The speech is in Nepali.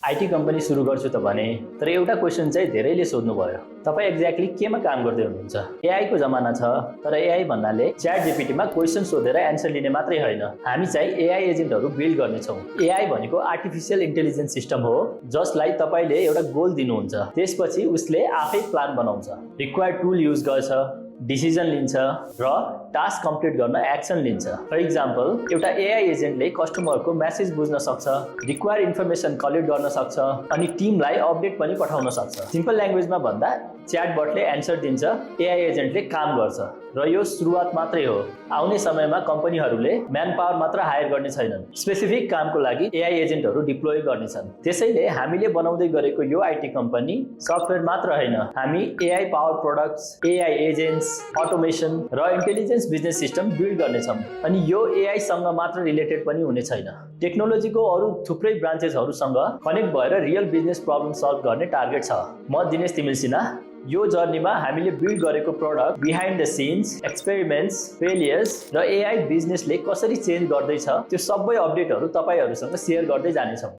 आईटी कम्पनी सुरु गर्छु त भने तर एउटा क्वेशन चाहिँ धेरैले सोध्नु भयो। तपाईँ एक्ज्याक्टली केमा काम गर्दै हुनुहुन्छ? एआई को जमाना छ, तर एआई भन्नाले च्याट जीपीटी मा क्वेशन सोधेर एन्सर लिने मात्रै होइन। हामी चाहिँ एआई एजेन्टहरू बिल्ड गर्नेछौँ। एआई भनेको आर्टिफिशियल इन्टेलिजेन्स सिस्टम हो, जसलाई तपाईले एउटा गोल दिनुहुन्छ, त्यसपछि उसले आफै प्लान बनाउँछ, रिक्वायर्ड टुल युज गर्छ, डिसिजन लिन्छ र टास्क कम्प्लिट गर्न एक्सन लिन्छ। फर इक्जाम्पल, एउटा एआई एजेन्टले कस्टमरको मेसेज बुझ्न सक्छ, रिक्वायर्ड इन्फर्मेसन कलेक्ट गर्न सक्छ अनि टिमलाई अपडेट पनि पठाउन सक्छ। सिम्पल ल्याङ्ग्वेजमा भन्दा च्याटबटले एन्सर दिन्छ, एआई एजेन्टले काम गर्छ र यो सुरुवात मात्रै हो। आउने समयमा कम्पनीहरूले म्यान पावर मात्र हायर गर्ने छैनन्, स्पेसिफिक कामको लागि एआई एजेन्टहरू डिप्लोय गर्नेछन्। त्यसैले हामीले बनाउँदै गरेको यो आईटी कम्पनी सफ्टवेयर मात्र होइन, हामी AI power products, AI agents, automation र इन्टेलिजेन्स बिजनेस सिस्टम बिल्ड गर्नेछौँ। अनि यो एआई सँग मात्र रिलेटेड पनि हुने छैन, टेक्नोलोजीको अरू थुप्रै ब्रान्चेसहरूसँग कनेक्ट भएर रियल बिजनेस प्रब्लम सल्भ गर्ने टार्गेट छ। म दिनेश तिमिल सिन्हा। यो जर्नीमा हामीले बिल्ड गरेको product, behind the since, experiments, failures र एआई बिजनेसले कसरी चेन्ज गर्दैछ, त्यो सबै अपडेटहरू तपाईहरुसँग शेयर गर्दै जानेछौँ।